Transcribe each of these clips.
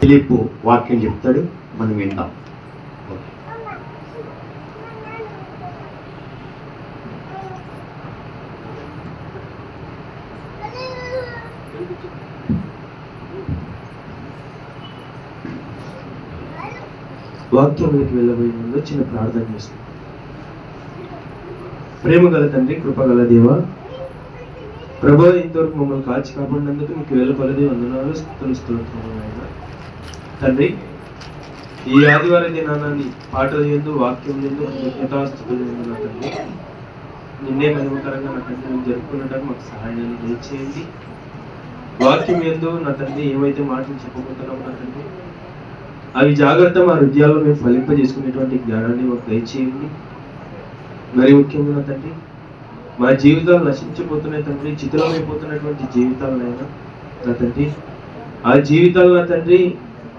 ఫిలిప్పు వాక్యం చెప్తాడు, మనం విందాం. వాక్యంలోకి వెళ్ళబోయే ముందు చిన్న ప్రార్థన చేస్తాం. ప్రేమ గల తండ్రి, కృపగల దేవ, ప్రభు ఇంతవరకు మమ్మల్ని కాచి కాపాడినందుకు మీకు వెళ్ళకొలది వందనాలు, స్తుతులు స్తోత్రములైన తండ్రి. ఈ ఆదివార దినాన్ని పాటలు ఎందు, వాక్యం ఎందు, కృతజ్ఞతాస్తుతులు ఎందు నా తండ్రి నిన్నే మహిమకరంగా నా తండ్రి మేము జరుపుకున్నట్టు మాకు సహాయాన్ని దయచేయండి. వాక్యం ఎందు నా తండ్రి ఏమైతే మాటలు చెప్పబోతున్నామో నా తండ్రి అవి జాగ్రత్త మా హృదయాల్లో మేము ఫలింపజేసుకునేటువంటి జ్ఞానాన్ని మాకు దయచేయండి. మరి ముఖ్యంగా నా తండ్రి మా జీవితాలు నశించిపోతున్నాయి తండ్రి, చిత్రమైపోతున్నటువంటి జీవితాలనైనా నా తండ్రి ఆ జీవితాలు నా తండ్రి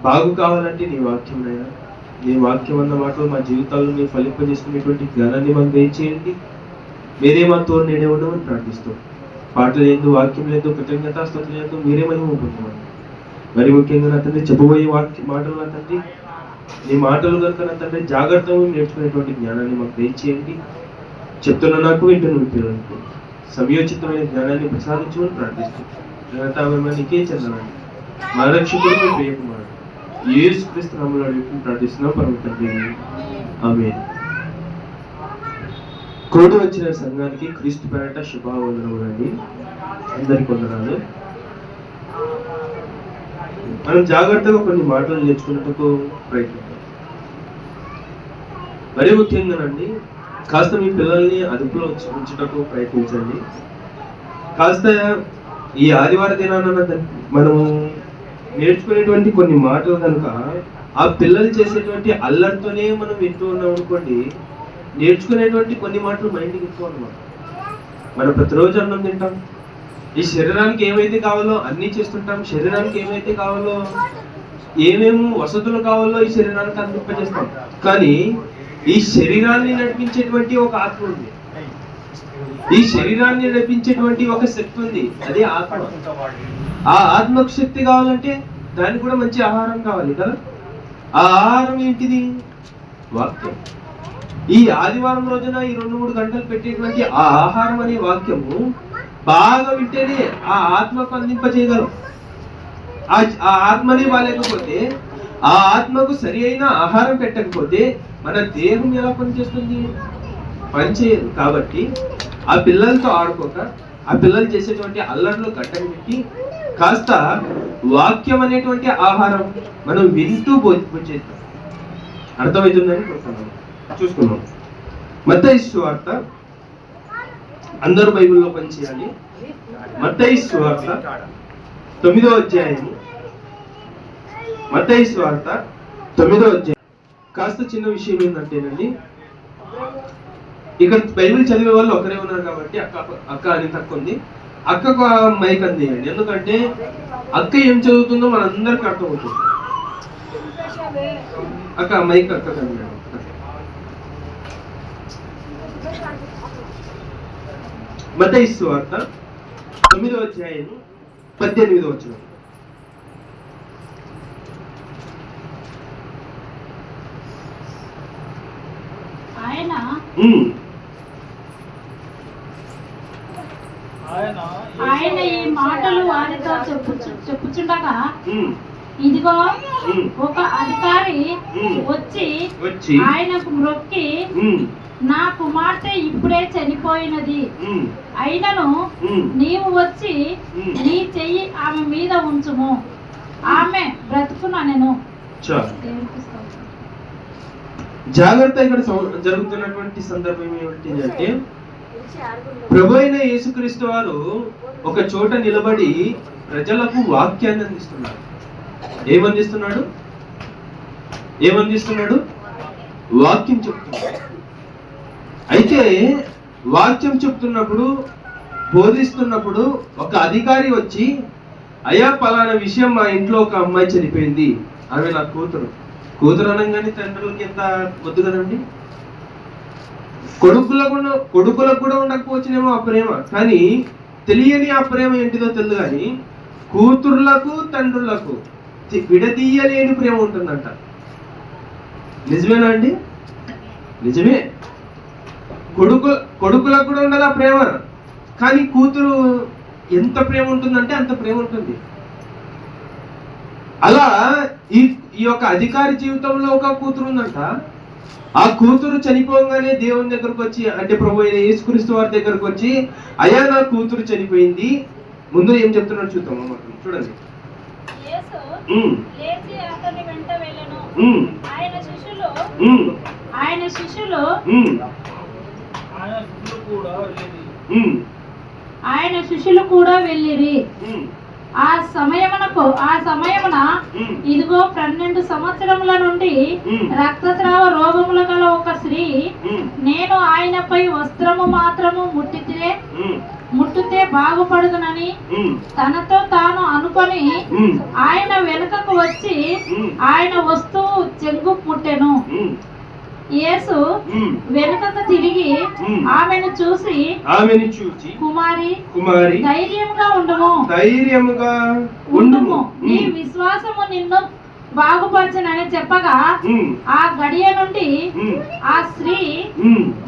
బాగు కావాలంటే నీ వాక్యంనైనా, నీ వాక్యం అన్న మాటలు మా జీవితాల్లో మేము ఫలింపజేసుకునేటువంటి జ్ఞానాన్ని మాకు దయచేయండి. మీరే మా తోడు నేనే ఉండమని ప్రార్థిస్తాం. పాటలు లేదు, వాక్యం లేదు, కృతజ్ఞతాస్తుతులు లేదు, మీరే మహిమ పొందుతున్నాం. మరి ముఖ్యంగా నా తండ్రి చెప్పబోయే మాటలు నా తండ్రి నీ మాటలు కనుక నా తండ్రి జాగ్రత్తగా నేర్చుకునేటువంటి జ్ఞానాన్ని మాకు దయచేయండి. చెప్తున్న నాకు వింటున్న పిల్లలకు సమయోచితమైన జ్ఞానాన్ని ప్రసాదించమని ప్రార్థిస్తున్నాం. నీకే చెందాలండి మా రక్షకుడు మీ ప్రియకుమారుడు యేసుక్రీస్తు నామములో అడిగి ప్రార్థిస్తున్నాం పరమ తండ్రి, ఆమేన్. కూడి వచ్చిన సంఘానికి క్రీస్తు పేరట శుభవందనములండి. అందరికీ వందనాలు. మనం జాగ్రత్తగా కొన్ని మాటలు నేర్చుకున్నట్టుకు ప్రయత్నిద్దాం. మరీ ముఖ్యంగానండి కాస్త మీ పిల్లల్ని అదుపులో ఉంచుటకు ప్రయత్నించండి. కాస్త ఈ ఆదివార దినాన మనము నేర్చుకునేటువంటి కొన్ని మాటలు కనుక ఆ పిల్లలు చేసేటువంటి అల్లరితోనే మనం వింటూ ఉన్నాం అనుకోండి, నేర్చుకునేటువంటి కొన్ని మాటలు మైండ్కి ఎక్కువ అన్నమాట. మనం ప్రతిరోజు అన్నం తింటాం, ఈ శరీరానికి ఏమైతే కావాలో అన్నీ చేస్తుంటాం, శరీరానికి ఏమైతే కావాలో ఏమేమి వసతులు కావాలో ఈ శరీరానికి అందింపజేస్తాం. కానీ ఈ శరీరాన్ని నడిపించేటువంటి ఒక ఆత్మ ఉంది, ఈ శరీరాన్ని నడిపించేటువంటి ఒక శక్తి ఉంది, అదే ఆత్మ. ఆ ఆత్మకు శక్తి కావాలంటే దానికి కూడా మంచి ఆహారం కావాలి కదా. ఆ ఆహారం ఏంటిది? వాక్యం. ఈ ఆదివారం రోజున ఈ 2-3 గంటలు పెట్టేటువంటి ఆ ఆహారం అనే వాక్యము బాగా వింటేనే ఆ ఆత్మకు అందింపజేయగలం. ఆ ఆత్మని బాలేకపోతే, ఆ ఆత్మకు సరి అయిన ఆహారం పెట్టకపోతే మన దేహం ఎలా పనిచేస్తుంది? పనిచేయదు. కాబట్టి ఆ పిల్లలతో ఆడుకోక, ఆ పిల్లలు చేసేటువంటి అల్లర్లు గడ్డలు పెట్టి కాస్త వాక్యం అనేటువంటి ఆహారం మనం వింటూ భోంచేద్దాం. అర్థమవుతుందని కోరుతున్నాం. చూసుకున్నాం. మత్తయి సువార్త, అందరూ బైబిల్లో పనిచేయాలి. మత్తయి సువార్త 9వ అధ్యాయం. మత్తయి సువార్త 9వ అధ్యాయం. కాస్త చిన్న విషయం ఏంటంటేనండి, ఇక్కడ బైబిల్ చదివే వాళ్ళు ఒకరే ఉన్నారు కాబట్టి అక్క అని తక్కువ ఉంది. అక్కకు మైక్ అందియండి, ఎందుకంటే అక్క ఏం చదువుతుందో మనందరికి అర్థమవుతుంది. అక్క మైక్ అక్క అందియండి. మత్తయి సువార్త 9వ అధ్యాయం 18వ వచనం. ఆయన ఈ మాటలు వారితో చెప్పుచుండగా ఇదిగో ఒక అధికారి వచ్చి ఆయనకు మ్రొక్కి, నా కుమార్తె ఇప్పుడే చనిపోయినది, అయినను నీవు వచ్చి నీ చెయ్యి ఆమె మీద ఉంచుము, ఆమె బ్రతుకునెను. జాగ్రత్త. ఇక్కడ జరుగుతున్నటువంటి సందర్భం ఏమిటంటే, ప్రభు అయిన యేసుక్రీస్తు వారు ఒక చోట నిలబడి ప్రజలకు వాక్యాన్ని అందిస్తున్నాడు. ఏమందిస్తున్నాడు? వాక్యం చెప్తున్నాడు. అయితే వాక్యం చెప్తున్నప్పుడు, బోధిస్తున్నప్పుడు ఒక అధికారి వచ్చి, అయ్యా పలానా విషయం, మా ఇంట్లో ఒక అమ్మాయి చనిపోయింది, ఆమె నా కూతురు అనగానే తండ్రులకి ఎంత వద్దు కదండి. కొడుకులకు కూడా ఉండకపోవచ్చునేమో ఆ ప్రేమ, కానీ తెలియని ఆ ప్రేమ ఏంటిదో తెలియదు. కానీ కూతుర్లకు తండ్రులకు విడదీయలేని ప్రేమ ఉంటుందంట. నిజమేనా అండి? నిజమే. కొడుకులకు కూడా ఉండదు ఆ ప్రేమ, కానీ కూతురు ఎంత ప్రేమ ఉంటుందంటే అంత ప్రేమ ఉంటుంది. అలా ఈ యొక్క అధికారి జీవితంలో ఒక కూతురు ఉందంట. ఆ కూతురు చనిపోగానే దేవుని దగ్గరకు వచ్చి, అంటే ప్రభు అయిన యేసుక్రీస్తు వారి దగ్గరకు వచ్చి, అయ్యా నా కూతురు చనిపోయింది. ముందు ఏం చెప్తున్నాడు చూద్దాం. చూడండి. ఆయన శిష్యులు కూడా వెళ్ళిరి. ఆ సమయమున ఇదిగో 12 సంవత్సరముల నుండి రక్తస్రావ రోగముల గల ఒక స్త్రీ, నేను ఆయనపై వస్త్రము మాత్రము ముట్టితే బాగుపడుదునని తనతో తాను అనుకొని ఆయన వెనుకకు వచ్చి ఆయన వస్తువు చెంగు ముట్టెను. యేసు వెనుకకు తిరిగి ఆమెను చూసి కుమారి ధైర్యముగా ఉండుము, నీ విశ్వాసము నిన్ను బాగుపరచనని చెప్పగా ఆ గడియ నుండి ఆ స్త్రీ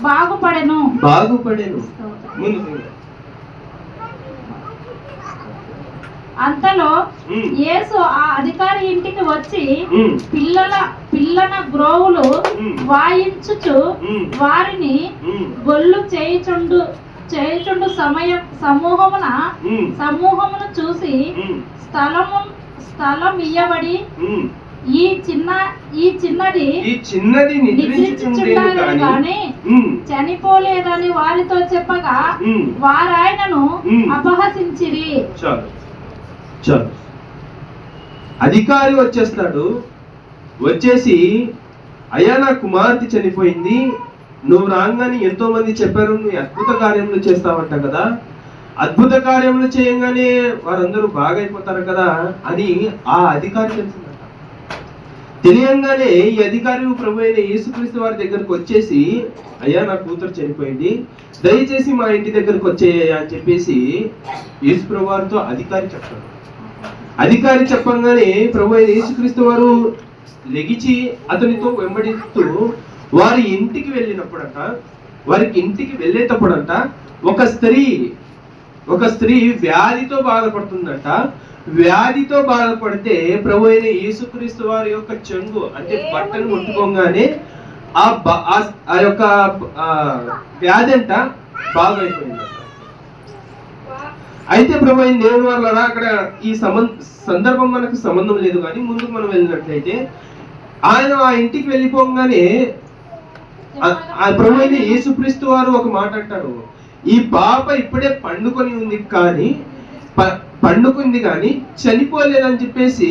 బాగుపడెను. అంతలో యేసు ఆ అధికారి ఇంటికి వచ్చి పిల్లల గ్రోవులు వాయించుచు వారిని గొల్లు చేయుచుండు సమూహమును చూసి స్థలం ఇయ్యబడి ఈ చిన్నది నిద్రించుచుండాలి గాని చనిపోలేదని వారితో చెప్పగా వారాయనను అపహసించిరి. అధికారి వచ్చేస్తాడు. వచ్చేసి, అయ్యా నా కుమార్తె చనిపోయింది, నువ్వు రాగానే ఎంతో మంది చెప్పారు నువ్వు అద్భుత కార్యములు చేస్తావంట కదా, అద్భుత కార్యములు చేయగానే వారందరూ బాగైపోతారు కదా అని ఆ అధికారి తెలిసిందట. తెలియంగానే ఈ అధికారి ప్రభు అయిన యేసుక్రీస్తు వారి దగ్గరకు వచ్చేసి, అయ్యా నా కూతురు చనిపోయింది, దయచేసి మా ఇంటి దగ్గరకు వచ్చేయ్యా అని చెప్పేసి యేసు ప్రభు వారితో అధికారి చెప్తాడు. అధికారి చెప్పంగానే ప్రభు అయిన యేసుక్రీస్తు వారు లెగిచి అతనితో వెంబడిస్తూ వారి ఇంటికి వెళ్ళేటప్పుడంట ఒక స్త్రీ వ్యాధితో బాధపడుతుందంట. వ్యాధితో బాధపడితే ప్రభు అయిన యేసుక్రీస్తు వారి యొక్క చెంగు అంటే బట్టను ముట్టుకోగానే ఆ యొక్క వ్యాధి అంట బాగైపోయింది. అయితే ప్రభు అయిన దేవుని వల్ల అక్కడ ఈ సందర్భం మనకు సంబంధం లేదు, కానీ ముందుకు మనం వెళ్ళినట్లయితే ఆయన ఆ ఇంటికి వెళ్ళిపోగానే ప్రభు అయిన యేసుక్రీస్తు వారు ఒక మాట అంటారు, ఈ పాప ఇప్పుడే పండుకుంది కానీ చనిపోలేదని చెప్పేసి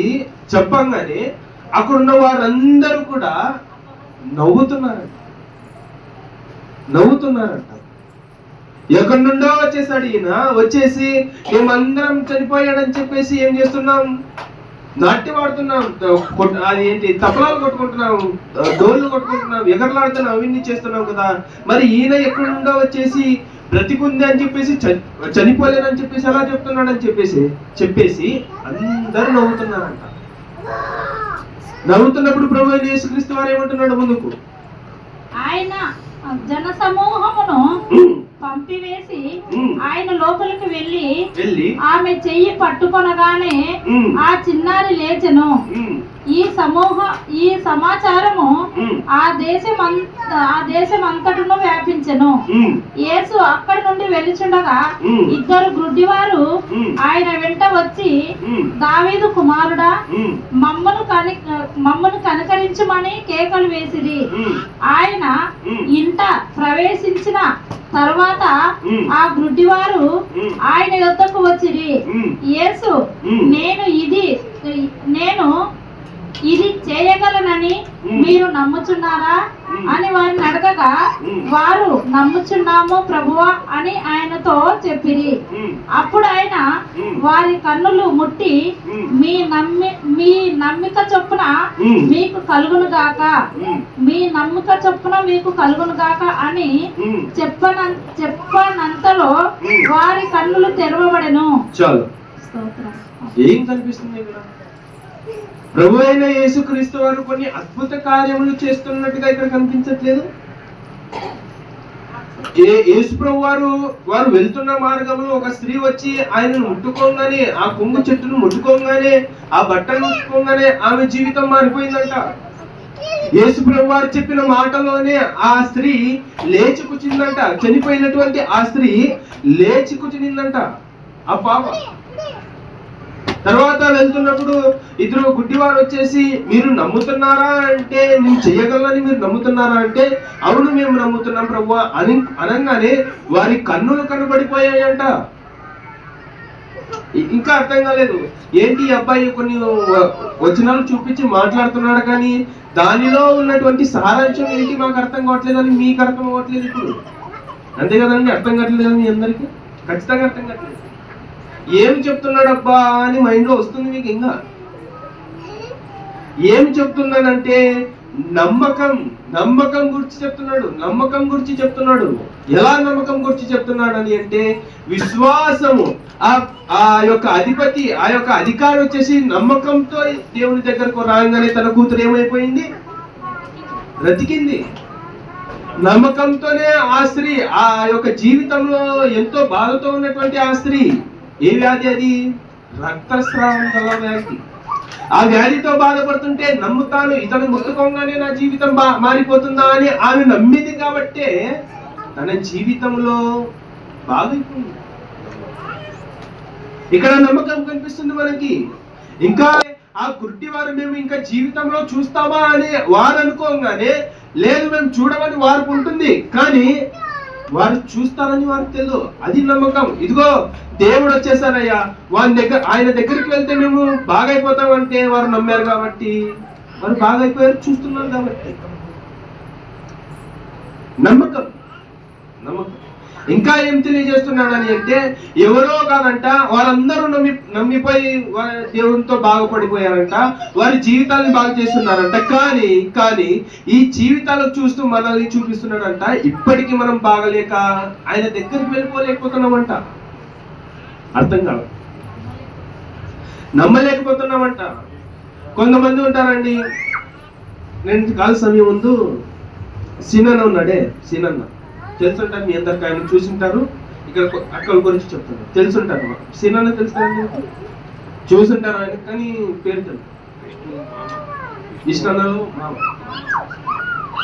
చెప్పంగానే అక్కడున్న వారందరూ కూడా నవ్వుతున్నారంట. ఎక్కడి నుండో వచ్చేసాడు ఈయన. వచ్చేసి మేమందరం చనిపోయాడని చెప్పేసి ఏం చేస్తున్నాం, నాట్యం ఆడుతున్నాం, అది ఏంటి తబలాలు కొట్టుకుంటున్నాం, డోళ్ళు కొట్టుకుంటున్నాం, ఎగరలాడుతున్నాం, అవన్నీ చేస్తున్నాం కదా, మరి ఈయన ఎక్కడి నుండో వచ్చేసి బ్రతికుంది అని చెప్పేసి చనిపోలేదని చెప్పేసి ఎలా చెప్తున్నాడని చెప్పేసి అందరూ నవ్వుతున్నారంట. నవ్వుతున్నప్పుడు ప్రభు అయిన యేసుక్రీస్తు వారు ఏమంటున్నాడు, ముందుకు ఆయన జన సమూహమును పంపివేసి ఆయన లోపలికి వెళ్ళి ఆమె చెయ్యి పట్టుకొనగానే ఆ చిన్నారి లేచెను. ఈ సమాచారము ఆ దేశమంతటను వ్యాపించెను. యేసు అక్కడి నుండి వెళ్ళుచుండగా ఇద్దరు గ్రుడ్డివారు ఆయన వెంట వచ్చి, దావీదు కుమారుడా, మమ్మను కనికరించుమని కేకలు వేసిరి. ఆయన ఇంట ప్రవేశించిన తర్వాత ఆ గ్రుడ్డివారు ఆయన యొద్దకు వచ్చిరి. యేసు నేను ఇది చేయగలనని మీరు నమ్ముచున్నారా అని వారిని అడగగా వారు నమ్ముచున్నాము ప్రభువా అని ఆయనతో చెప్పిరి. అప్పుడు ఆయన వారి కన్నులు ముట్టి మీ నమ్మిక చొప్పున మీకు కలుగును గాక, మీ నమ్మిక చొప్పున మీకు కలుగును గాక అని చెప్పనంతలో వారి కన్నులు తెరవబడెను. చాలు. ఏం కనిపిస్తుంది ఇక్కడ? ప్రభు అయిన యేసుక్రీస్తు వారు కొన్ని అద్భుత కార్యములు చేస్తున్నట్టుగా ఇక్కడ కనిపించట్లేదు. యేసు ప్రభు వారు వెళ్తున్న మార్గంలో ఒక స్త్రీ వచ్చి ఆయనను ముట్టుకోగానే, ఆ కొంగు చెట్టును ముట్టుకోగానే, ఆ బట్టను ముట్టుకోగానే ఆమె జీవితం మారిపోయిందంట. యేసు ప్రభు వారు చెప్పిన మాటలోనే ఆ స్త్రీ లేచి కూర్చుందంట. చనిపోయినటువంటి ఆ స్త్రీ లేచి కూర్చునిందంట. ఆ పాప తర్వాత వెళ్తున్నప్పుడు ఇద్దరు గుడ్డివారు వచ్చేసి, మీరు నమ్ముతున్నారా అంటే, నేను చెయ్యగలనని మీరు నమ్ముతున్నారా అంటే, అవును మేము నమ్ముతున్నాం ప్రభు అని అనగానే వారి కన్నులు కనబడిపోయాయంట. ఇంకా అర్థం కాలేదు, ఏంటి ఈ అబ్బాయి కొన్ని వచనాలు చూపించి మాట్లాడుతున్నాడు కానీ దానిలో ఉన్నటువంటి సారాంశం ఏంటి మాకు అర్థం కావట్లేదు అని మీకు అర్థం అవ్వట్లేదు ఇప్పుడు. అంతే కదండి, అర్థం కావట్లేదు కదా మీ అందరికీ? ఖచ్చితంగా అర్థం కావట్లేదు. ఏమి చెప్తున్నాడు అబ్బా అని మైండ్ లో వస్తుంది మీకు. ఇంకా ఏమి చెప్తున్నాడంటే నమ్మకం గురించి చెప్తున్నాడు. నమ్మకం గురించి చెప్తున్నాడు. ఎలా నమ్మకం గురించి చెప్తున్నాడు అని అంటే, విశ్వాసము, ఆ యొక్క అధిపతి, ఆ యొక్క అధికారి వచ్చేసి నమ్మకంతో దేవుని దగ్గరకు రాగానే తన కూతురు ఏమైపోయింది? బ్రతికింది. నమ్మకంతోనే ఆ స్త్రీ, ఆ యొక్క జీవితంలో ఎంతో బాధతో ఉన్నటువంటి ఆ స్త్రీ, ఏ వ్యాధి అది? రక్తస్రావం గల వ్యాధి. ఆ వ్యాధితో బాధపడుతుంటే నమ్ముతాను, ఇతను ముట్టుకోగానే నా జీవితం మారిపోతుందా అని ఆమె నమ్మింది కాబట్టే తన జీవితంలో బాగైపోయింది. ఇక్కడ నమ్మకం కనిపిస్తుంది మనకి. ఇంకా ఆ గుడ్డి వారు మేము ఇంకా జీవితంలో చూస్తామా అని వారు అనుకోగానే, లేదు మేము చూడమని వారికి ఉంటుంది, కానీ వారు చూస్తారని వారికి తెలియదు. అది నమ్మకం. ఇదిగో దేవుడు వచ్చేసారయ్యా, ఆయన దగ్గరికి వెళ్తే మేము బాగైపోతామంటే వారు నమ్మారు కాబట్టి, వారు బాగైపోయారు, చూస్తున్నారు కాబట్టి. నమ్మకం. ఇంకా ఏం తెలియజేస్తున్నాడని అంటే, ఎవరో కాదంట, వాళ్ళందరూ నమ్మిపోయి దేవునితో బాగుపడిపోయారంట, వారి జీవితాలను బాగు చేస్తున్నారంట. కానీ ఈ జీవితాలు చూస్తూ మనల్ని చూపిస్తున్నాడంట, ఇప్పటికీ మనం బాగలేక ఆయన దగ్గరికి వెళ్ళిపోలేకపోతున్నామంట. అర్థం కాదు, నమ్మలేకపోతున్నామంట. కొంతమంది ఉంటారండి, నేను కాల సమయం ముందు సీనన్న ఉన్నాడే, సీనన్న తెలుసుంటారు మీ అందరికి, ఆయన చూసింటారు. ఇక్కడ అక్కల గురించి చెప్తాను, తెలుసుంటారు. సీనన్న తెలుసు, చూసుంటారు ఆయన, కానీ పేరు తెలుసు. ఇష్టన్నలు మామ,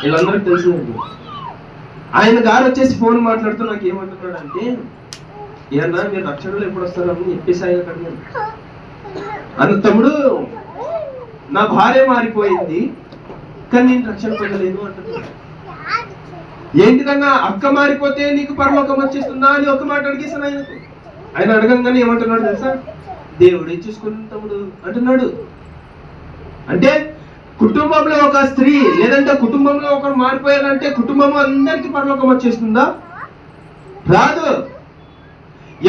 వీళ్ళందరికీ తెలుసు. ఆయన గారు వచ్చేసి ఫోన్ మాట్లాడుతూ నాకు ఏమంటున్నాడు అంటే, ఏమన్నా మీరు రక్షణలో ఎప్పుడు వస్తారని చెప్పేసి ఆయన అడిగాను. అన్న తమ్ముడు, నా భార్య మారిపోయింది కానీ నేను రక్షణ పొందలేదు అంటున్నాడు. ఏంటిదన్నా, అక్క మారిపోతే నీకు పరలోకం వచ్చేస్తుందా అని ఒక మాట అడిగేసాను ఆయనకు. ఆయన అడగంగానే ఏమంటున్నాడు తెలుసా? దేవుడే చూసుకుని తమ్ముడు అంటున్నాడు. అంటే కుటుంబంలో ఒక స్త్రీ లేదంటే కుటుంబంలో ఒకరు మారిపోయారంటే కుటుంబం అందరికీ పరలోకం వచ్చేస్తుందా? రాదు.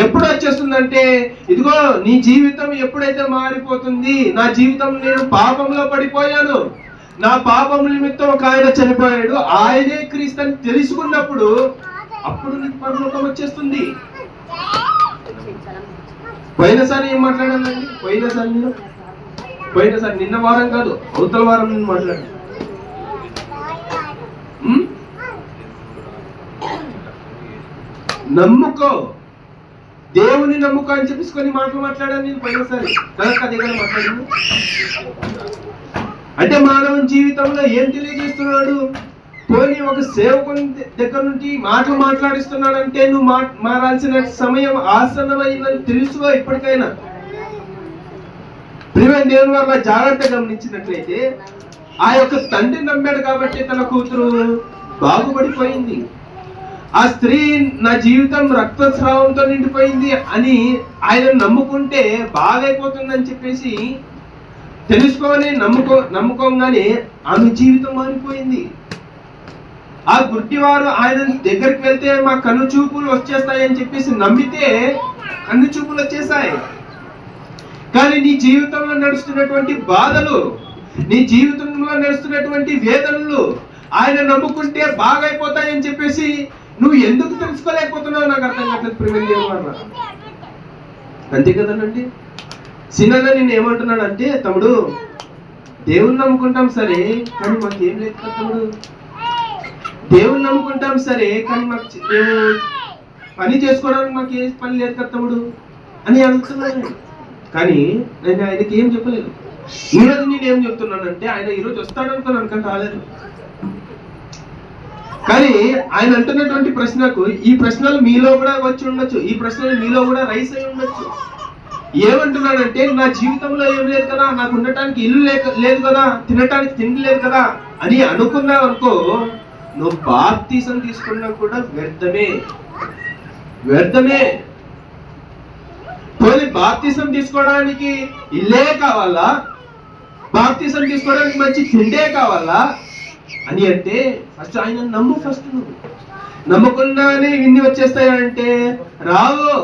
ఎప్పుడు వచ్చేస్తుందంటే, ఇదిగో నీ జీవితం ఎప్పుడైతే మారిపోతుంది, నా జీవితం, నేను పాపంలో పడిపోయాను, నా పాపం నిమిత్తం ఒక ఆయన చనిపోయాడు, ఆయనే క్రీస్తు అని తెలుసుకున్నప్పుడు అప్పుడు నీకు పరలోకం వచ్చేస్తుంది. పోయినసారి ఏం మాట్లాడాలండి? పోయినసారి నిన్న వారం కాదు, అవతల వారం నేను మాట్లాడాను. నమ్ముకో, దేవుని నమ్ముకో అని చెప్పేసి కొన్ని మాటలు మాట్లాడాను నేను పోయినసారి. అదే కదా మాట్లాడాను. అంటే మానవ జీవితంలో ఏం తెలియజేస్తున్నాడు? పోనీ ఒక సేవకుని దగ్గర నుంచి మాటలు మాట్లాడిస్తున్నాడంటే నువ్వు మారాల్సిన సమయం ఆసన్నమైందని తెలుసుకో. ఇప్పటికైనా ప్రియమైన దేవుని వల్ల జాగ్రత్తగా గమనించినట్లయితే, ఆ యొక్క తండ్రి నమ్మాడు కాబట్టి తన కూతురు బాగుపడిపోయింది. ఆ స్త్రీ నా జీవితం రక్తస్రావంతో నిండిపోయింది అని ఆయన నమ్ముకుంటే బాగైపోతుందని చెప్పేసి తెలుసుకొని నమ్ముకోగానే ఆమె జీవితం మారిపోయింది. ఆ గుడ్డివారు ఆయన దగ్గరికి వెళ్తే మా కన్ను చూపులు వచ్చేస్తాయి అని చెప్పేసి నమ్మితే కన్ను చూపులు వచ్చేసాయి. కానీ నీ జీవితంలో నడుస్తున్నటువంటి బాధలు, నీ జీవితంలో నడుస్తున్నటువంటి వేదనలు ఆయన నమ్ముకుంటే బాగైపోతాయని చెప్పేసి నువ్వు ఎందుకు తెలుసుకోలేకపోతున్నావు? నాకు అర్థం కావట్లేదు ప్రేమ వల్ల. అంతే కదనండి. సినన్న నేను ఏమంటున్నాడు అంటే, తమ్ముడు దేవుని నమ్ముకుంటాం సరే, కానీ మాకు ఏం లేదు కదా తమ్ముడు. దేవుని నమ్ముకుంటాం సరే, కానీ మాకు మేము పని చేసుకోవడానికి మాకు ఏ పని లేదు కదా తమ్ముడు అని అడుగుతున్నాను. కానీ నేను ఆయనకి ఏం చెప్పలేదు. ఈరోజు నేను ఏం చెప్తున్నానంటే, ఆయన ఈరోజు వస్తాడు అనుకున్నాను కానీ రాలేదు. కానీ ఆయన అంటున్నటువంటి ప్రశ్నకు ఈ ప్రశ్నలు మీలో కూడా వచ్చి ఉండొచ్చు, ఈ ప్రశ్నలు మీలో కూడా రైస్ అయి ఉండొచ్చు. ఏమంటున్నాడంటే, నా జీవితంలో ఏం లేదు కదా, నాకు ఉండటానికి ఇల్లు లేదు కదా, తినటానికి తిండి లేదు కదా అని అనుకున్నావు అనుకో, నువ్వు బాప్తీసం తీసుకున్నా కూడా వ్యర్థమే. పోనీ బాప్తీసం తీసుకోవడానికి ఇల్లే కావాలా, బాప్తీసం తీసుకోవడానికి మంచి తిండే కావాలా అని అంటే ఫస్ట్ ఆయన నమ్ము. ఫస్ట్ నువ్వు నమ్మకుండానే విన్ని వచ్చేస్తాయంటే రావు.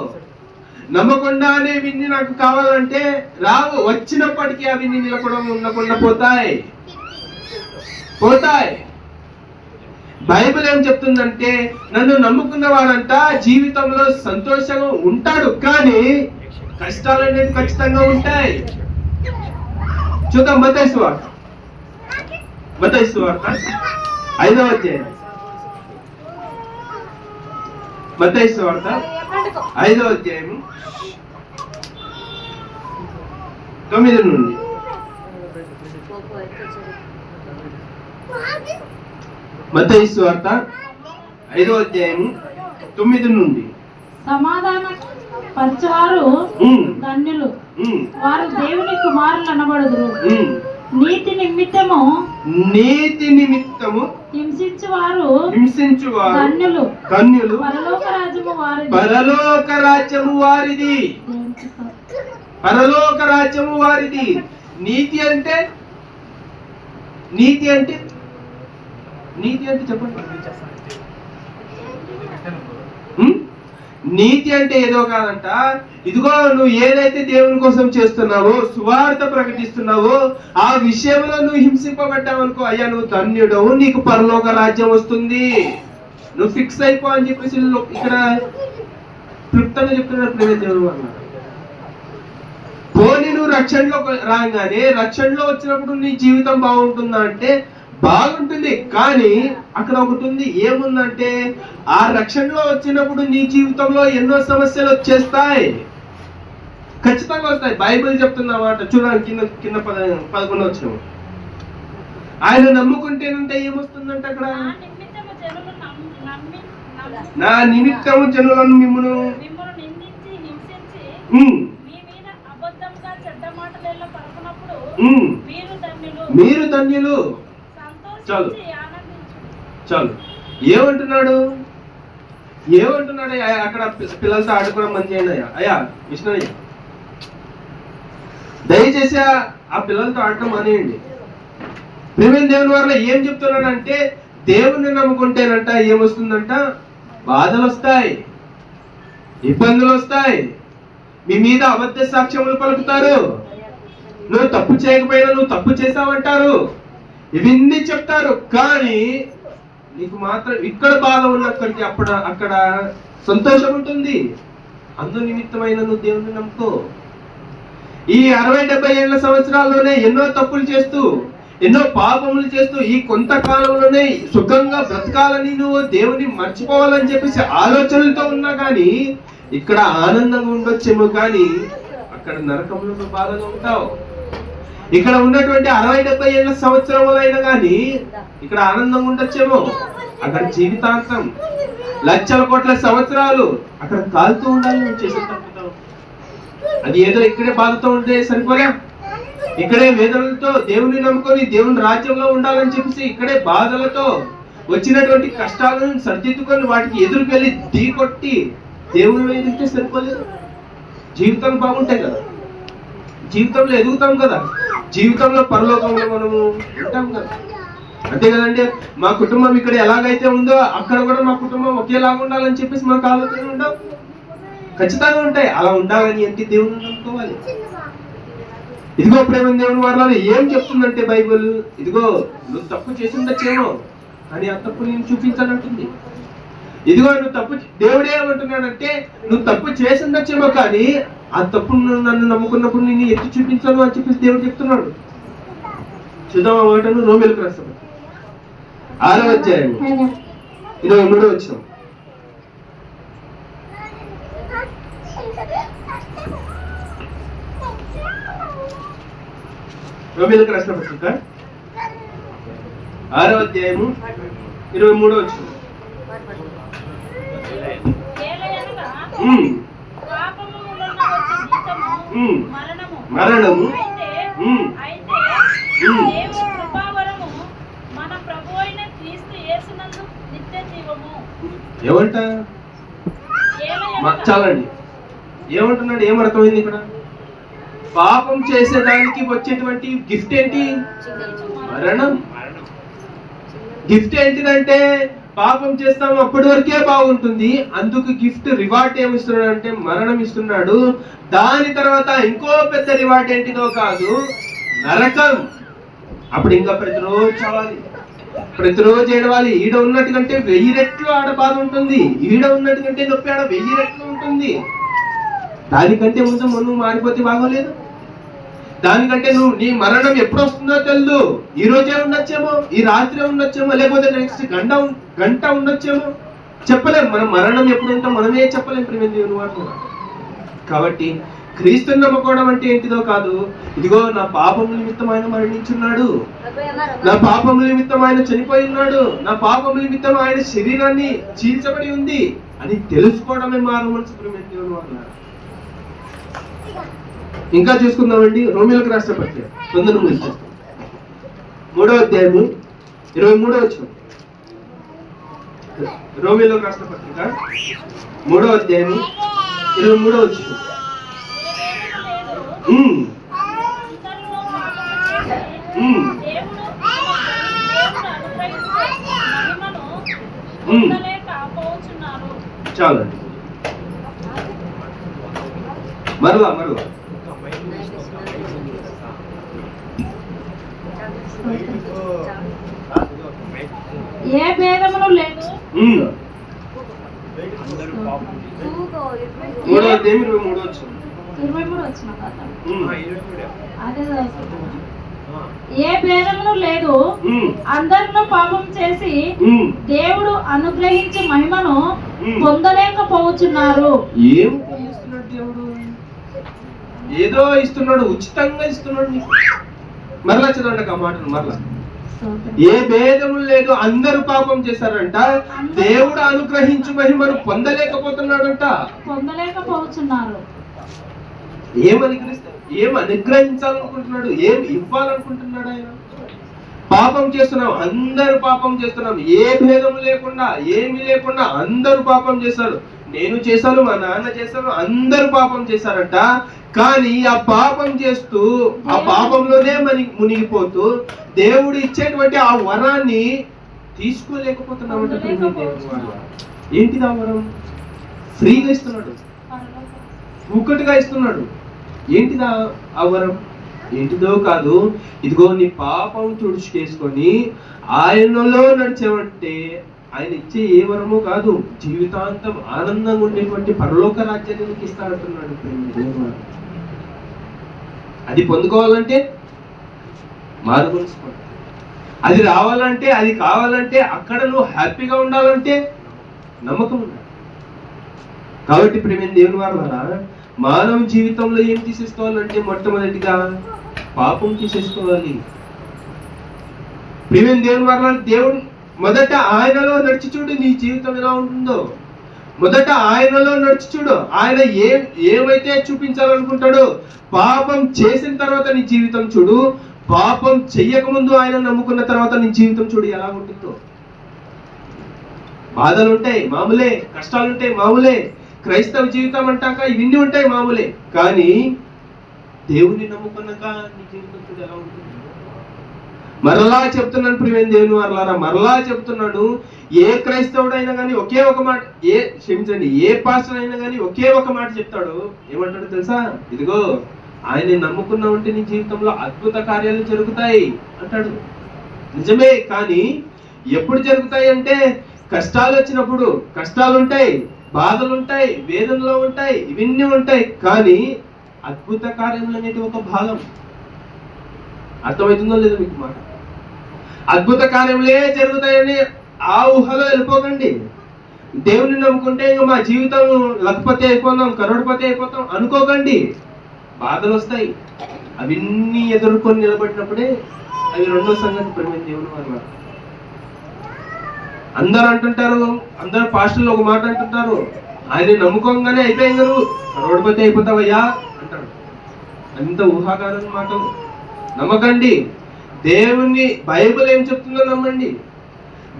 నమ్మకుండానే విన్ని నాకు కావాలంటే రావు. వచ్చినప్పటికీ అవి ఉండకుండా పోతాయి. బైబిల్ ఏం చెప్తుందంటే, నన్ను నమ్ముకున్న వాడంట జీవితంలో సంతోషంగా ఉంటాడు, కానీ కష్టాలు అనేది ఖచ్చితంగా ఉంటాయి. చూద్దాం మత్తయి సువార్త 5వ అధ్యాయం. మత్తయి సువార్త 5వ అధ్యాయం 9 నుండి. మత్తయి సువార్త 5వ అధ్యాయం 9 నుండి. సమాధాన పరచువారు ధన్యులు, వారు దేవుని కుమారులు అనబడుదురు. నీతి నిమిత్తము హింసించువారు ధన్యులు, పరలోక రాజ్యము వారిది. నీతి అంటే చెప్పండి. నీతి అంటే ఏదో కాదంట. ఇదిగో నువ్వు ఏదైతే దేవుని కోసం చేస్తున్నావో, సువార్త ప్రకటిస్తున్నావో, ఆ విషయంలో నువ్వు హింసింపబడ్డావు అనుకో, అయ్యా నువ్వు ధన్యుడవు, నీకు పరలోక రాజ్యం వస్తుంది, నువ్వు ఫిక్స్ అయిపో అని చెప్పేసి ఇక్కడ క్లుప్తంగా చెప్తున్నారు దేవుడు అన్నారు. పోనీ నువ్వు రక్షణలో రాగానే, రక్షణలో వచ్చినప్పుడు నీ జీవితం బాగుంటుందా అంటే బాగుంటుంది, కానీ అక్కడ ఒకటి ఉంది. ఏముందంటే, ఆ రక్షణలో వచ్చినప్పుడు నీ జీవితంలో ఎన్నో సమస్యలు వచ్చేస్తాయి, ఖచ్చితంగా వస్తాయి. బైబిల్ చెప్తున్నమాట. చూడండి కింద 11 వచ్చిన, ఆయన నమ్ముకుంటేనంటే ఏమొస్తుందంటే, అక్కడ నా నిమిత్తము జనులను మిమ్మును మీరు ధన్యులు. చాలు. ఏమంటున్నాడు అక్కడ పిల్లలతో ఆడుకోవడం మంచి అయ్యా విష్ణయ్య, దయచేసి ఆ పిల్లలతో ఆడటం మానేయండి. ప్రియమైన దేవుని వల్ల ఏం చెప్తున్నాడంటే, దేవుణ్ణి నమ్ముకుంటేనంట ఏమొస్తుందంట, బాధలు వస్తాయి, ఇబ్బందులు వస్తాయి, మీ మీద అబద్ధ సాక్ష్యములు పలుకుతారు, నువ్వు తప్పు చేయకపోయినా నువ్వు తప్పు చేసావంటారు, ఇవన్నీ చెప్తారు. కానీ నీకు మాత్రం ఇక్కడ బాధ ఉన్నక్కడికి అక్కడ సంతోషం ఉంటుంది. అందు నిమిత్తమైన నువ్వు దేవుని నమ్ముకో. ఈ 60-70 ఏళ్ల సంవత్సరాల్లోనే ఎన్నో తప్పులు చేస్తూ, ఎన్నో పాపములు చేస్తూ, ఈ కొంతకాలంలోనే సుఖంగా బ్రతకాలని నువ్వు దేవుని మర్చిపోవాలని చెప్పేసి ఆలోచనలతో ఉన్నా కానీ ఇక్కడ ఆనందంగా ఉండొచ్చేమో, కానీ అక్కడ నరకంలో నువ్వు బాధగా ఉంటావు. ఇక్కడ ఉన్నటువంటి 60-70 ఏళ్ల సంవత్సరములైనా కానీ ఇక్కడ ఆనందంగా ఉండొచ్చేమో, అక్కడ జీవితాంతం లక్షల కోట్ల సంవత్సరాలు అక్కడ కాలుతూ ఉండాలి నువ్వు చేసే తప్పుతావు. అది ఏదో ఇక్కడే బాధతో ఉంటే సరిపోలే, ఇక్కడే వేదనలతో దేవుని నమ్ముకొని దేవుని రాజ్యంలో ఉండాలని చెప్పేసి ఇక్కడే బాధలతో వచ్చినటువంటి కష్టాలను సరిదిద్దుకొని వాటికి ఎదురుకెళ్ళి ఢీకొట్టి దేవుని ఎదుగుతే సరిపోలేదు. జీవితం బాగుంటాయి కదా, జీవితంలో ఎదుగుతాం కదా, జీవితంలో పరలోకంలో మనము ఉంటాం కదా. అంతే కదండి. మా కుటుంబం ఇక్కడ ఎలాగైతే ఉందో అక్కడ కూడా మా కుటుంబం ఒకేలాగా ఉండాలని చెప్పేసి మనకు ఆలోచన ఉండవు, ఖచ్చితంగా ఉంటాయి. అలా ఉండాలని అంటే దేవుని నమ్ముకోవాలి. ఇదిగో ప్రేమ దేవుని వారు ఏం చెప్తుందంటే బైబిల్, ఇదిగో నువ్వు తప్పు చేసి ఉండొచ్చేమో కానీ ఆ తప్పు నేను చూపించాలంటుంది. ఇదిగో నువ్వు తప్పు, దేవుడు ఏమంటున్నాడంటే నువ్వు తప్పు చేసి ఉండొచ్చేమో కానీ ఆ తప్పు నన్ను నమ్ముకున్నప్పుడు నిన్ను ఎత్తి చూపించాను అని చెప్పేసి దేవుడు చెప్తున్నాడు. చూద్దాం ఆ మాటను. రోమీయులకు రాసిన పత్రిక 6వ అధ్యాయం 23వ వచనం. రోమీయులకు రాసిన పత్రిక 6వ అధ్యాయము 23వ వచనం. ఏలయనగా పాపము వలన వచ్చే జీతము మరణము. అయితే దేవుని కృపావరము మన ప్రభువైన క్రీస్తు యేసునందు నిత్య జీవము. ఏమంట చాలండి. ఏమంటున్నాడు? ఏమర్థమైంది ఇక్కడ? పాపం చేసేదానికి వచ్చేటువంటి గిఫ్ట్ ఏంటి? మరణం. గిఫ్ట్ ఏంటిదంటే పాపం చేస్తాము అప్పటి వరకే బాగుంటుంది, అందుకు గిఫ్ట్ రివార్డ్ ఏమి ఇస్తున్నాడు అంటే మరణం ఇస్తున్నాడు. దాని తర్వాత ఇంకో పెద్ద రివార్డ్ ఏంటిదో కాదు, నరకం. అప్పుడు ఇంకా ప్రతిరోజు చావాలి, ప్రతిరోజు ఏడవాలి. ఈడ ఉన్నట్టు కంటే 1000 రెట్లు ఆడ బాధ ఉంటుంది, ఈడ ఉన్నట్టు కంటే నొప్పి ఆడ 1000 రెట్లు ఉంటుంది. దానికంటే ముందు నువ్వు మారిపోతే బాగోలేదు. దానికంటే నీ మరణం ఎప్పుడు వస్తుందో తెలియదు. ఈ రోజే ఉండొచ్చేమో, ఈ రాత్రి ఉండొచ్చేమో, లేకపోతే నెక్స్ట్ గంట ఉండొచ్చేమో, చెప్పలేము. మనం మరణం ఎప్పుడు ఉంటాం మనమే చెప్పలేము ప్రియమైన దేవుని వారు. కాబట్టి క్రీస్తుని నమ్ముకోవడం అంటే ఏంటిదో కాదు, ఇదిగో నా పాపం నిమిత్తం ఆయన మరణించున్నాడు, నా పాపం నిమిత్తం ఆయన చనిపోయి ఉన్నాడు, నా పాపం నిమిత్తం ఆయన శరీరాన్ని చీల్చబడి ఉంది అని తెలుసుకోవడమే మారు మనసు ప్రియమైన దేవుని వారు. ఇంకా చూసుకుందామండి. రోమీయులకు రాసిన పత్రిక 3వ అధ్యాయము 23వ వచనం. రోమీయులకు రాసిన పత్రిక 3వ అధ్యాయము 23వ వచనం. చాలండి. మరలా ఏ భేదమును లేదు. 3వ అధ్యాయం 23వ వచనం. ఏ భేదమును లేదు, అందరిలో పాపం చేసి దేవుడు అనుగ్రహించి మహిమను పొందలేకపోతున్నారు. ఏం ఇస్తున్నాడు దేవుడు? ఏదో ఇస్తున్నాడు, ఉచితంగా ఇస్తున్నాడు. మరలా చదవండి ఆ మాటను మరలా. ఏ భేదము లేదు, అందరూ పాపం చేశారంట, దేవుడు అనుగ్రహించు మహిమను పొందలేకపోతున్నాడంట. ఏం అనుగ్రహించాలనుకుంటున్నాడు? ఏం ఇవ్వాలనుకుంటున్నాడు ఆయన? పాపం చేస్తున్నాం, అందరూ పాపం చేస్తున్నాం, ఏ భేదము లేకుండా, ఏమి లేకుండా అందరూ పాపం చేశారు. నేను చేశాను, మా నాన్న చేశాను, అందరూ పాపం చేశారంట. కానీ ఆ పాపం చేస్తూ ఆ పాపంలోనే మునిగిపోతూ దేవుడు ఇచ్చేటువంటి ఆ వరాన్ని తీసుకోలేకపోతున్నామంట. ఏంటిది ఆ వరం? ఫ్రీగా ఇస్తున్నాడు, ఒక్కటిగా ఇస్తున్నాడు. ఏంటిదా ఆ వరం? ఏంటిదో కాదు, ఇదిగో నీ పాపం తుడుచుకేసుకొని ఆయనలో నడిచావంటే ఆయన ఇచ్చే ఏ వరమో కాదు, జీవితాంతం ఆనందంగా ఉండేటువంటి పరలోక రాజ్యాన్ని నీకు ఇస్తాడంటున్నాడు. అది పొందుకోవాలంటే మారు మనసుకోవాలి, అది రావాలంటే, అది కావాలంటే, అక్కడ నువ్వు హ్యాపీగా ఉండాలంటే నమ్మకం ఉండాలి. కాబట్టి ప్రియమైన దేవుని వారలారా, మానవ జీవితంలో ఏం తీసేసుకోవాలంటే మొట్టమొదటిగా పాపం తీసేసుకోవాలి. ప్రియమైన దేవుని వారలారా, దేవుడు మొదట ఆయనలో నడిచి చూడు నీ జీవితం ఎలా ఉంటుందో. మొదట ఆయనలో నడిచి చూడు. ఆయన ఏమైతే చూపించాలనుకుంటాడో పాపం చేసిన తర్వాత నీ జీవితం చూడు, పాపం చెయ్యక ముందు ఆయన నమ్ముకున్న తర్వాత నీ జీవితం చూడు ఎలా ఉంటుందో. బాధలు ఉంటాయి మామూలే, కష్టాలు ఉంటాయి మామూలే, క్రైస్తవ జీవితం అంటాక ఇవన్నీ ఉంటాయి మామూలే. కానీ దేవుని నమ్ముకున్నాక నీ జీవితం చూడు ఎలా ఉంటుంది. మరలా చెప్తున్నాను ప్రియమైన దేవుని వారలారా, మరలా చెప్తున్నాను, ఏ క్రైస్తవుడైనా కానీ ఒకే ఒక మాట, ఏ పాస్టర్ అయినా కానీ ఒకే ఒక మాట చెప్తాడు. ఏమంటాడు తెలుసా? ఇదిగో ఆయన నమ్ముకున్నావంటే నీ జీవితంలో అద్భుత కార్యాలు జరుగుతాయి అంటాడు. నిజమే, కానీ ఎప్పుడు జరుగుతాయి అంటే కష్టాలు వచ్చినప్పుడు. కష్టాలు ఉంటాయి, బాధలు ఉంటాయి, వేదనలు ఉంటాయి, ఇవన్నీ ఉంటాయి. కానీ అద్భుత కార్యములు అనేటి ఒక భాగం. అర్థమవుతుందో లేదో మీకు మాట? అద్భుత కార్యములే జరుగుతాయని ఆ ఊహలో వెళ్ళిపోకండి. దేవుని నమ్ముకుంటే ఇంకా మా జీవితం లఖపతి అయిపోతాం, కరోడ్పతి అయిపోతాం అనుకోకండి. బాధలు వస్తాయి. అవన్నీ ఎదుర్కొని నిలబడినప్పుడే అవి రెండో సంగతి ప్రేమ దేవుని వల్ల. అందరు అంటుంటారు, అందరు పాస్టర్లు ఒక మాట అంటుంటారు, ఆయన నమ్ముకోగానే అయిపోయింది నువ్వు కరోడ్పతి అయిపోతావయ్యా అంటారు. అంత ఊహాగానం మాటలు నమ్మకండి. దేవుని బైబిల్ ఏం చెప్తుందో నమ్మండి.